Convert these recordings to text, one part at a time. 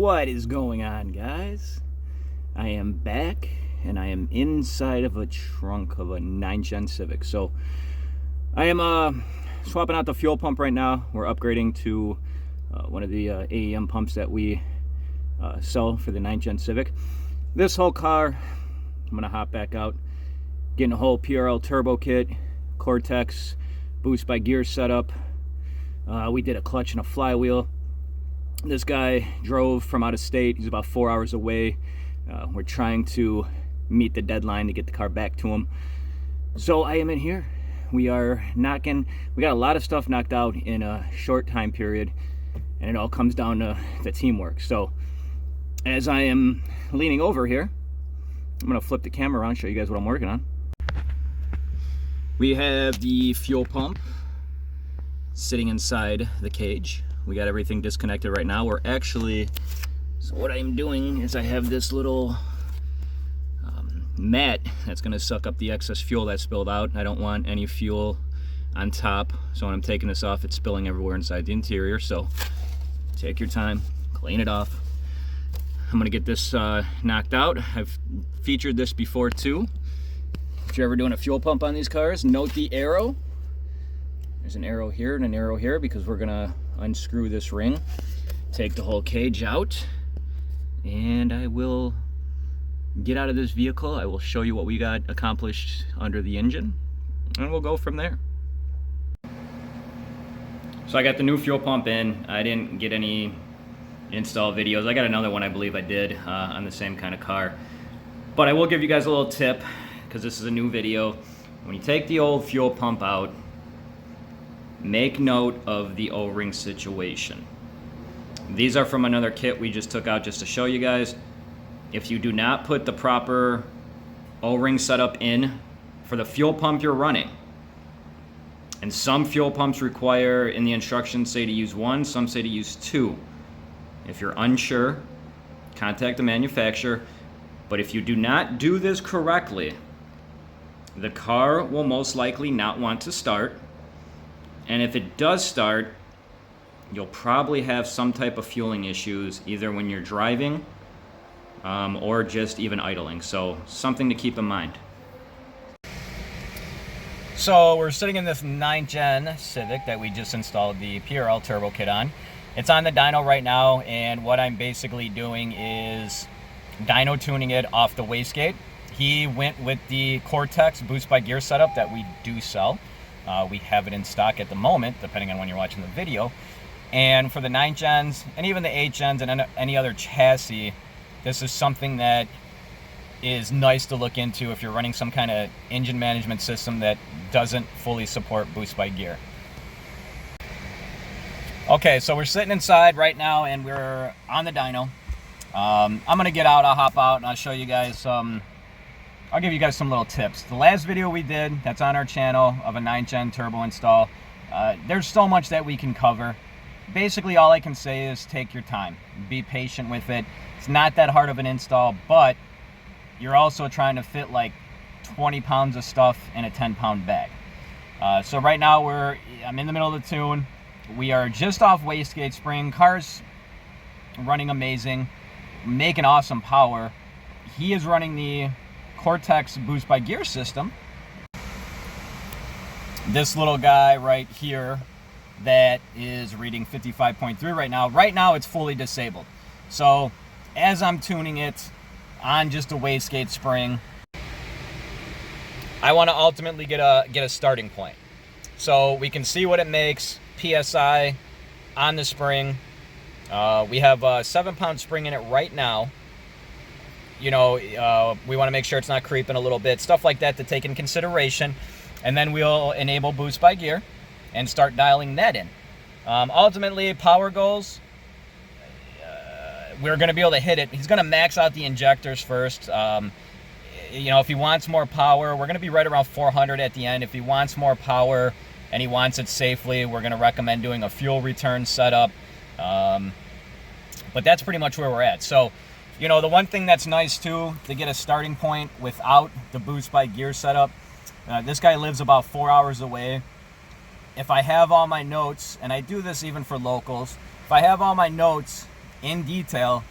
What is going on, guys? I am back and I am inside of a trunk of a 9th gen Civic. So I am swapping out the fuel pump right now. We're upgrading to one of the AEM pumps that we sell for the 9th gen Civic. This whole car, I'm gonna hop back out, getting a whole PRL turbo kit, Cortex boost by gear setup. We did a clutch and a flywheel. This guy drove from out of state. He's about 4 hours away. We're trying to meet the deadline to get the car back to him. So I am in here. We are knocking. We got a lot of stuff knocked out in a short time period, and it all comes down to the teamwork. So as I am leaning over here, I'm gonna flip the camera around, show you guys what I'm working on. We have the fuel pump sitting inside the cage. We got everything disconnected right now. We're actually, so what I'm doing is I have this little mat that's gonna suck up the excess fuel that spilled out. I don't want any fuel on top, so when I'm taking this off, it's spilling everywhere inside the interior. So take your time, clean it off. I'm gonna get this knocked out. I've featured this before too. If you're ever doing a fuel pump on these cars, note the arrow. There's an arrow here and an arrow here because we're gonna unscrew this ring, take the whole cage out, and I will get out of this vehicle. I will show you what we got accomplished under the engine, and we'll go from there. So I got the new fuel pump in. I didn't get any install videos. I got another one I believe I did on the same kind of car. But I will give you guys a little tip, because this is a new video. When you take the old fuel pump out, make note of the O-ring situation. These are from another kit we just took out just to show you guys. If you do not put the proper O-ring setup in for the fuel pump you're running, and some fuel pumps require, in the instructions, say to use one, some say to use two. If you're unsure, contact the manufacturer. But if you do not do this correctly, the car will most likely not want to start. And if it does start, you'll probably have some type of fueling issues, either when you're driving or just even idling. So something to keep in mind. So we're sitting in this 9th gen Civic that we just installed the PRL turbo kit on. It's on the dyno right now, and what I'm basically doing is dyno tuning it off the wastegate. He went with the Cortex boost by gear setup that we do sell. We have it in stock at the moment, depending on when you're watching the video. And for the 9th gens, and even the 8th gens, and any other chassis, this is something that is nice to look into if you're running some kind of engine management system that doesn't fully support boost by gear. Okay, so we're sitting inside right now, and we're on the dyno. I'm gonna get out, I'll hop out, and I'll show you guys I'll give you guys some little tips. The last video we did, that's on our channel, of a 9th gen turbo install, there's so much that we can cover. Basically, all I can say is take your time. Be patient with it. It's not that hard of an install, but you're also trying to fit like 20 pounds of stuff in a 10-pound bag. So right now, I'm in the middle of the tune. We are just off wastegate spring. Car's running amazing, making awesome power. He is running the Cortex boost by gear system. This little guy right here that is reading 55.3 right now. Right now it's fully disabled. So as I'm tuning it on just a wastegate spring, I want to ultimately get a starting point. So we can see what it makes, PSI on the spring. We have a 7-pound spring in it right now. You know, we want to make sure it's not creeping a little bit, stuff like that to take in consideration. And then we'll enable boost by gear and start dialing that in. Ultimately, power goals, we're going to be able to hit it. He's going to max out the injectors first. You know, if he wants more power, we're going to be right around 400 at the end. If he wants more power and he wants it safely, we're going to recommend doing a fuel return setup. But that's pretty much where we're at. So, you know, the one thing that's nice too, to get a starting point without the boost by gear setup, this guy lives about 4 hours away. If I have all my notes, and I do this even for locals, if I have all my notes in detail.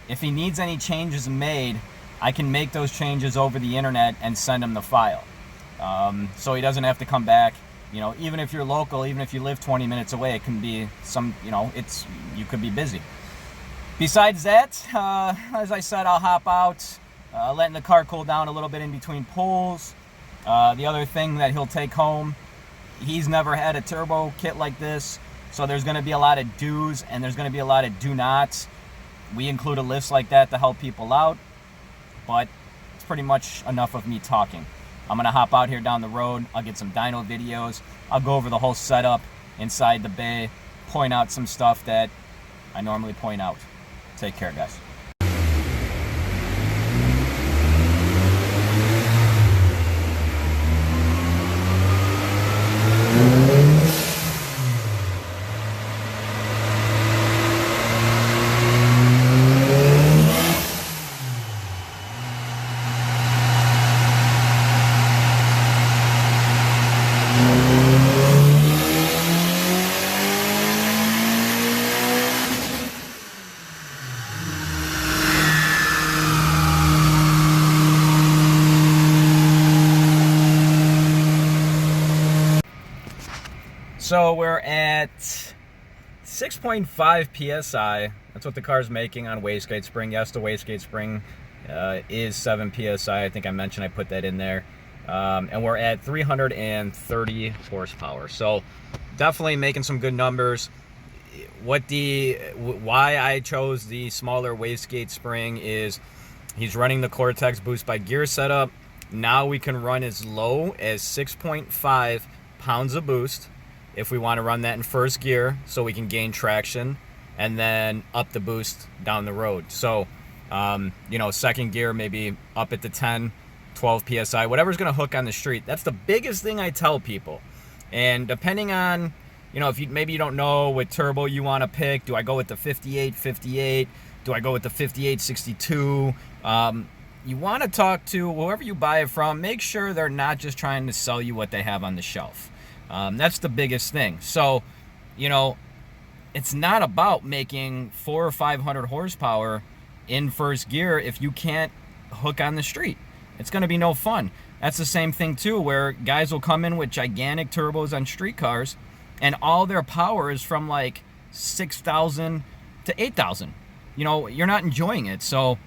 If he needs any changes made, I can make those changes over the internet and send him the file. So he doesn't have to come back. You know, even if you're local, even if you live 20 minutes away, it can be you could be busy. Besides that, as I said, I'll hop out, letting the car cool down a little bit in between pulls. The other thing that he'll take home, he's never had a turbo kit like this, so there's going to be a lot of do's and there's going to be a lot of do nots. We include a list like that to help people out, but it's pretty much enough of me talking. I'm going to hop out here down the road. I'll get some dyno videos. I'll go over the whole setup inside the bay, point out some stuff that I normally point out. Take care, guys. So we're at 6.5 psi. That's what the car's making on wastegate spring. Yes, the wastegate spring is 7 psi. I think I mentioned I put that in there. And we're at 330 horsepower. So definitely making some good numbers. Why I chose the smaller wastegate spring is he's running the Cortex boost by gear setup. Now we can run as low as 6.5 pounds of boost if we want to run that in first gear, so we can gain traction and then up the boost down the road. So, second gear, maybe up at the 10, 12 PSI, whatever's going to hook on the street. That's the biggest thing I tell people. And depending on, if maybe you don't know what turbo you want to pick, do I go with the 58? Do I go with the 5862? You want to talk to whoever you buy it from. Make sure they're not just trying to sell you what they have on the shelf. That's the biggest thing. So, it's not about making 400 or 500 horsepower in first gear if you can't hook on the street. It's going to be no fun. That's the same thing too, where guys will come in with gigantic turbos on street cars and all their power is from like 6,000 to 8,000. You're not enjoying it. So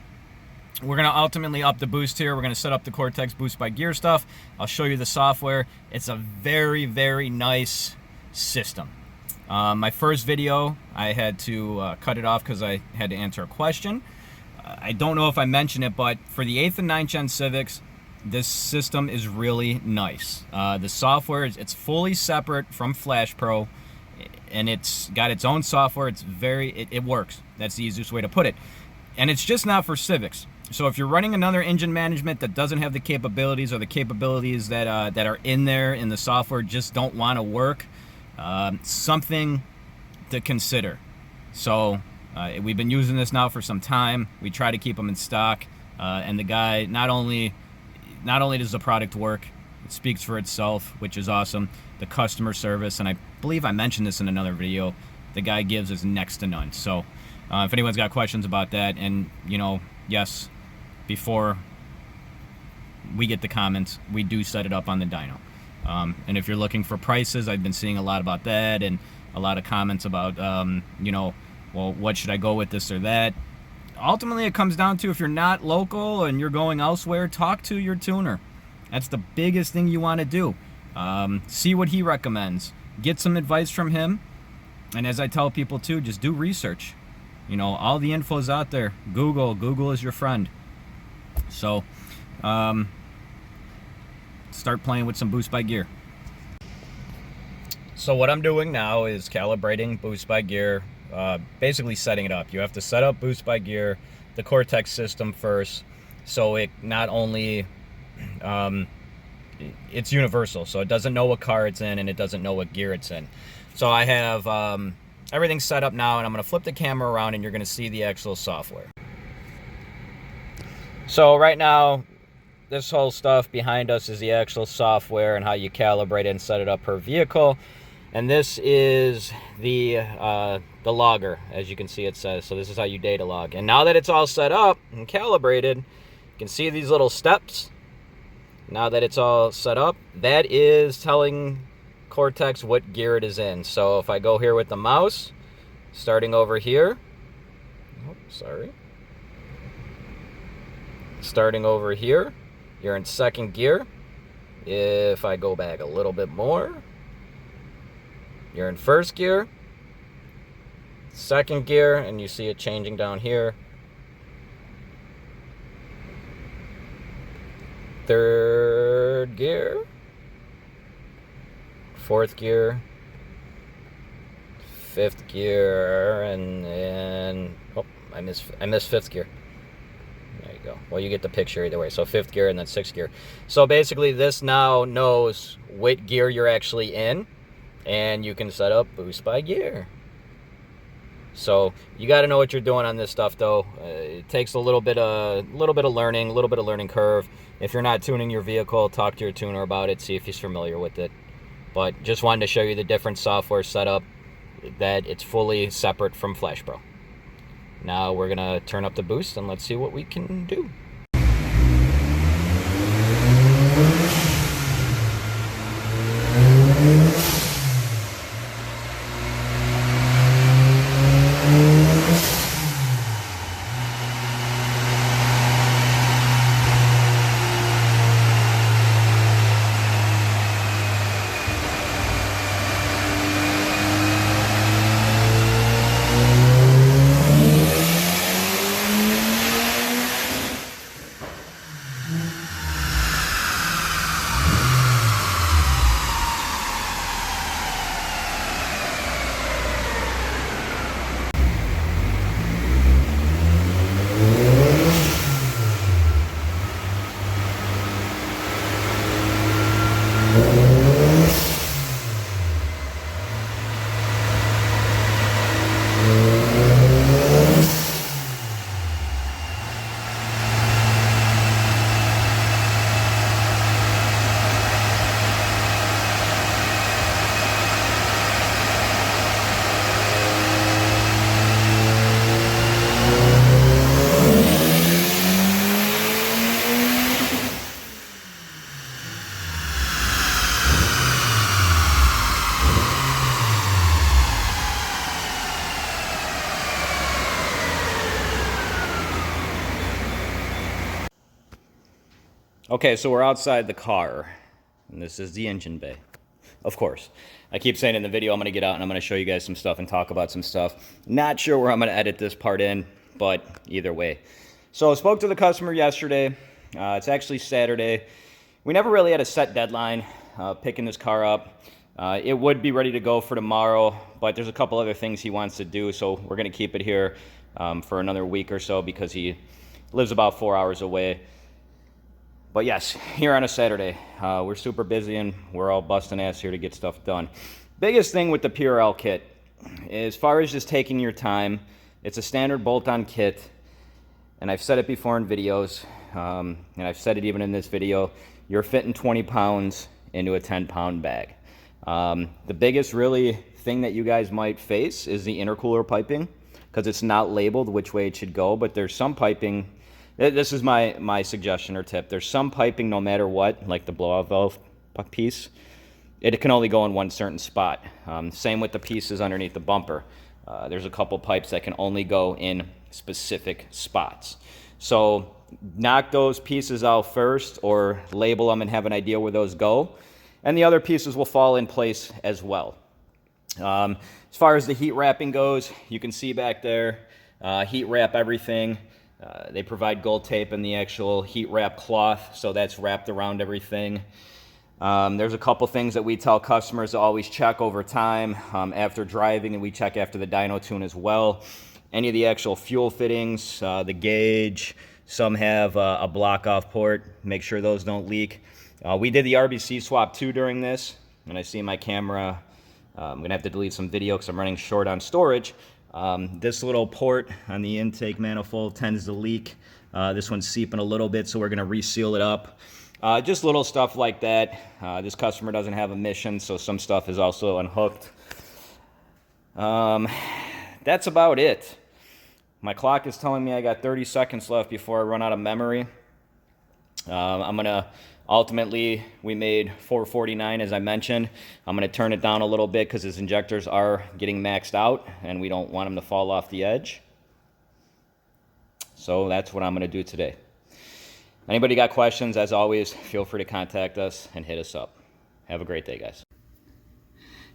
we're going to ultimately up the boost here. We're going to set up the Cortex boost by gear stuff. I'll show you the software. It's a very, very nice system. My first video, I had to cut it off because I had to answer a question. I don't know if I mentioned it, but for the 8th and 9th gen Civics, this system is really nice. The software, it's fully separate from Flash Pro, and it's got its own software. It works. That's the easiest way to put it. And it's just not for Civics. So if you're running another engine management that doesn't have the capabilities, or the capabilities that are in there in the software just don't want to work, something to consider. So we've been using this now for some time. We try to keep them in stock, and the guy, not only does the product work, it speaks for itself, which is awesome. The customer service, and I believe I mentioned this in another video, the guy gives is next to none. So if anyone's got questions about that, and yes, before we get the comments, we do set it up on the dyno. And if you're looking for prices, I've been seeing a lot about that, and a lot of comments about, well, what should I go with, this or that. Ultimately, it comes down to, if you're not local and you're going elsewhere, talk to your tuner. That's the biggest thing you want to do. See what he recommends. Get some advice from him. And as I tell people too, just do research. All the info is out there. Google is your friend. So, start playing with some boost by gear. So what I'm doing now is calibrating boost by gear, basically setting it up. You have to set up boost by gear, the Cortex system first, so it not only, it's universal, so it doesn't know what car it's in and it doesn't know what gear it's in. So I have everything set up now, and I'm going to flip the camera around and you're going to see the actual software. So right now, this whole stuff behind us is the actual software and how you calibrate it and set it up per vehicle. And this is the logger, as you can see it says. So this is how you data log. And now that it's all set up and calibrated, you can see these little steps. Now that it's all set up, that is telling Cortex what gear it is in. So if I go here with the mouse, starting over here, starting over here, you're in second gear. If I go back a little bit more, you're in first gear, second gear, and you see it changing down here. Third gear, fourth gear, fifth gear, and oh, I missed fifth gear. There you go. Well, you get the picture either way. So fifth gear and then sixth gear. So basically this now knows what gear you're actually in, and you can set up boost by gear. So you got to know what you're doing on this stuff, though. It takes a little bit of learning curve. If you're not tuning your vehicle, talk to your tuner about it, see if he's familiar with it. But just wanted to show you the different software setup, that it's fully separate from Flash Pro. Now we're gonna turn up the boost and let's see what we can do. Okay, so we're outside the car, and this is the engine bay. Of course. I keep saying in the video I'm going to get out and I'm going to show you guys some stuff and talk about some stuff. Not sure where I'm going to edit this part in, but either way. So I spoke to the customer yesterday. It's actually Saturday. We never really had a set deadline picking this car up. It would be ready to go for tomorrow, but there's a couple other things he wants to do, so we're going to keep it here for another week or so because he lives about 4 hours away. But yes, here on a Saturday, we're super busy and we're all busting ass here to get stuff done. Biggest thing with the PRL kit, as far as just taking your time, it's a standard bolt-on kit, and I've said it before in videos, and I've said it even in this video, you're fitting 20 pounds into a 10-pound bag. The biggest really thing that you guys might face is the intercooler piping, because it's not labeled which way it should go, but there's some piping. This is my suggestion or tip. There's some piping, no matter what, like the blowout valve piece, it can only go in one certain spot. Same with the pieces underneath the bumper. There's a couple pipes that can only go in specific spots. So knock those pieces out first, or label them and have an idea where those go, and the other pieces will fall in place as well. As far as the heat wrapping goes, you can see back there, heat wrap everything. They provide gold tape and the actual heat wrap cloth, so that's wrapped around everything. There's a couple things that we tell customers to always check over time after driving, and we check after the dyno tune as well. Any of the actual fuel fittings, the gauge, some have a block-off port. Make sure those don't leak. We did the RBC swap too during this, and I see my camera. I'm going to have to delete some video because I'm running short on storage. This little port on the intake manifold tends to leak. This one's seeping a little bit, so we're going to reseal it up. Just little stuff like that. This customer doesn't have a mission, so some stuff is also unhooked. That's about it. My clock is telling me I got 30 seconds left before I run out of memory. I'm gonna ultimately, we made 449 as I mentioned. I'm gonna turn it down a little bit because his injectors are getting maxed out and we don't want them to fall off the edge. So that's what I'm gonna do today. Anybody got questions, as always, feel free to contact us and hit us up. Have a great day, guys.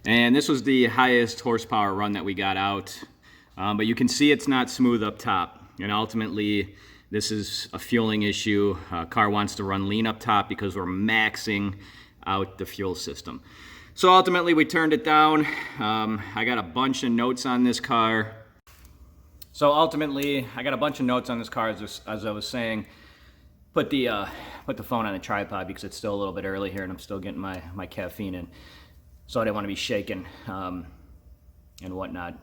And this was the highest horsepower run that we got out. But you can see it's not smooth up top. And ultimately, this is a fueling issue. Car wants to run lean up top because we're maxing out the fuel system. So ultimately, we turned it down. I got a bunch of notes on this car. So ultimately, I got a bunch of notes on this car, as I was saying. Put the phone on the tripod because it's still a little bit early here and I'm still getting my caffeine in. So I didn't want to be shaking and whatnot.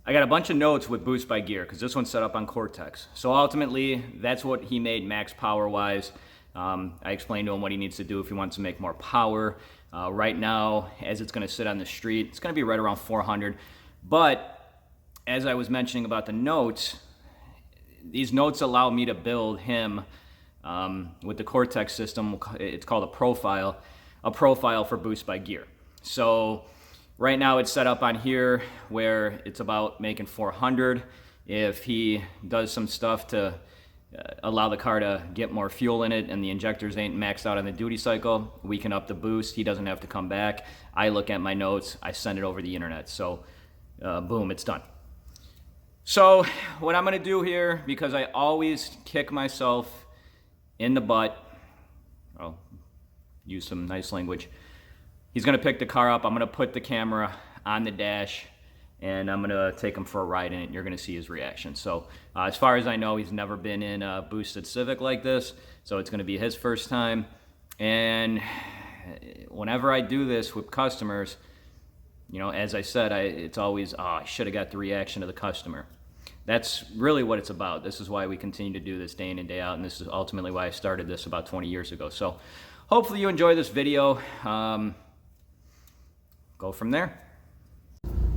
I got a bunch of notes with Boost by Gear because this one's set up on Cortex. So ultimately, that's what he made max power-wise. I explained to him what he needs to do if he wants to make more power. Right now, as it's going to sit on the street, it's going to be right around 400. But as I was mentioning about the notes, these notes allow me to build him with the Cortex system. It's called a profile for Boost by Gear. So right now it's set up on here where it's about making 400. If he does some stuff to allow the car to get more fuel in it and the injectors ain't maxed out on the duty cycle, we can up the boost. He doesn't have to come back. I look at my notes, I send it over the internet. So boom, it's done. So what I'm gonna do here, because I always kick myself in the butt, I'll use some nice language. He's gonna pick the car up, I'm gonna put the camera on the dash, and I'm gonna take him for a ride in it, and you're gonna see his reaction. So as far as I know, he's never been in a boosted Civic like this, so it's gonna be his first time. And whenever I do this with customers, you know, as I said, it's always, oh, I should have got the reaction of the customer. That's really what it's about. This is why we continue to do this day in and day out, and this is ultimately why I started this about 20 years ago. So hopefully you enjoy this video. Go from there.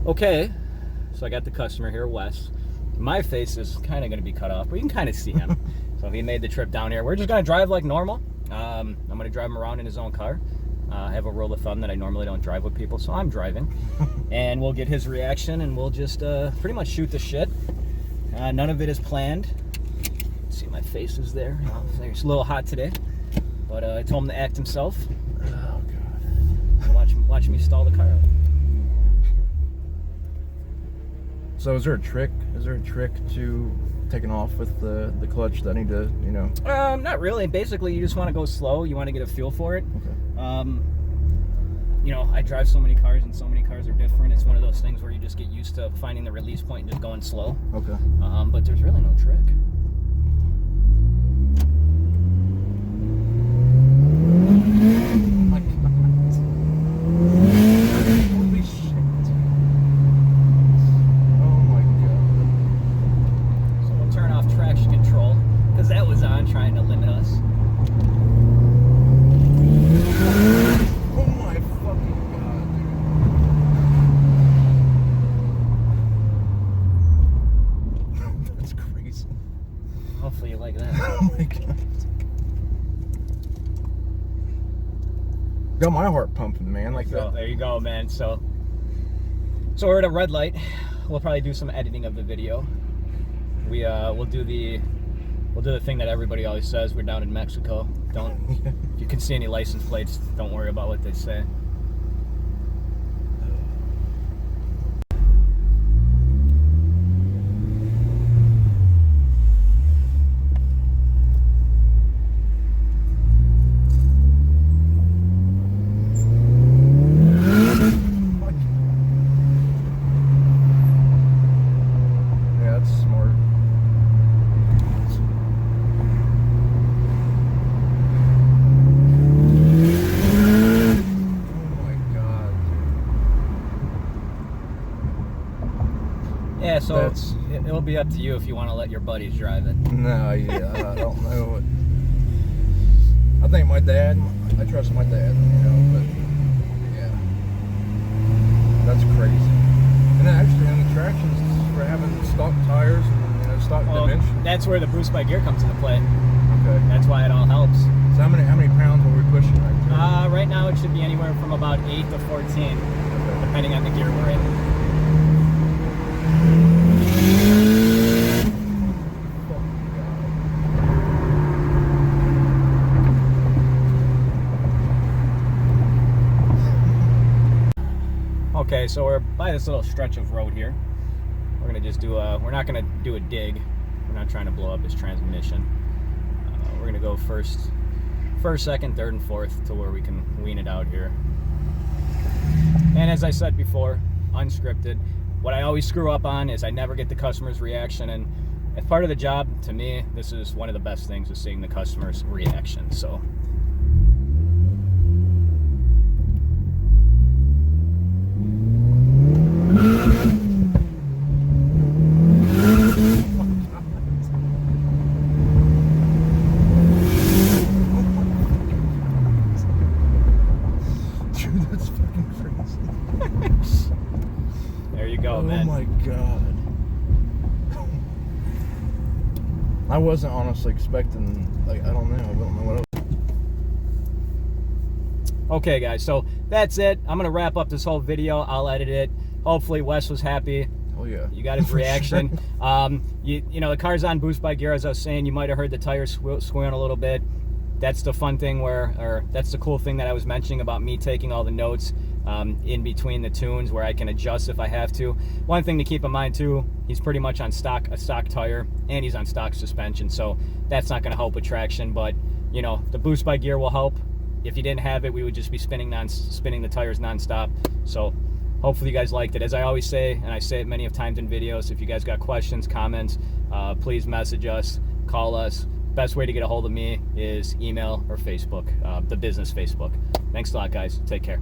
Okay, so I got the customer here, Wes. My face is kind of going to be cut off, but you can kind of see him. So he made the trip down here. We're just going to drive like normal. I'm going to drive him around in his own car. I have a rule of thumb that I normally don't drive with people, so I'm driving. And we'll get his reaction, and we'll just pretty much shoot the shit. None of it is planned. See, my face is there. It's a little hot today, but I told him to act himself. Oh, God. And watch me stall the car out. So is there a trick? Is there a trick to taking off with the clutch that I need to, you know? Not really. Basically, you just want to go slow. You want to get a feel for it. Okay. You know, I drive so many cars and so many cars are different. It's one of those things where you just get used to finding the release point and just going slow. Okay. But there's really no trick. My God. Holy shit. Oh my God. So we'll turn off traction control because that was on trying to limit us. Oh my fucking God, dude. That's crazy. Hopefully you like that. Oh my God. Got my heart pumping, man, like So that. there you go, man. So we're at a red light. We'll probably do some editing of the video. We'll do the thing that everybody always says. We're down in Mexico. If you can see any license plates, don't worry about what they say. Yeah, that's smart. Oh my God, Yeah, so That's- it'll be up to you if you want to let your buddies drive it. dude. No, yeah, I don't know. I think my dad. I trust my dad. You know, but yeah, that's crazy. And then actually, on the tractions for having stock tires and stock dimensions. That's where the boost by gear comes into play. Okay. That's why it all helps. So how many pounds are we pushing right now? Right now it should be anywhere from about 8 to 14, depending on the gear we're in. Okay, so we're by this little stretch of road here. We're gonna just do we're not gonna do a dig. We're not trying to blow up this transmission. We're gonna go first, second, third, and fourth to where we can wean it out here. And as I said before, unscripted. What I always screw up on is I never get the customer's reaction, and as part of the job, to me, this is one of the best things, is seeing the customer's reaction. So. Dude, that's fucking crazy. There you go, oh man. Oh my god. I wasn't honestly expecting, like, I don't know what else. Okay, guys, so that's it. I'm gonna wrap up this whole video. I'll edit it. Hopefully Wes was happy. Oh yeah. You got his reaction. You know, the car's on boost by gear, as I was saying. You might have heard the tires squealing a little bit. That's the fun thing or that's the cool thing that I was mentioning about me taking all the notes in between the tunes, where I can adjust if I have to. One thing to keep in mind too, he's pretty much on a stock tire, and he's on stock suspension, so that's not going to help with traction. But you know, the boost by gear will help. If you didn't have it, we would just be spinning the tires non-stop. So hopefully you guys liked it. As I always say, and I say it many of times in videos, if you guys got questions, comments, please message us, call us. Best way to get a hold of me is email or Facebook, the business Facebook. Thanks a lot, guys. Take care.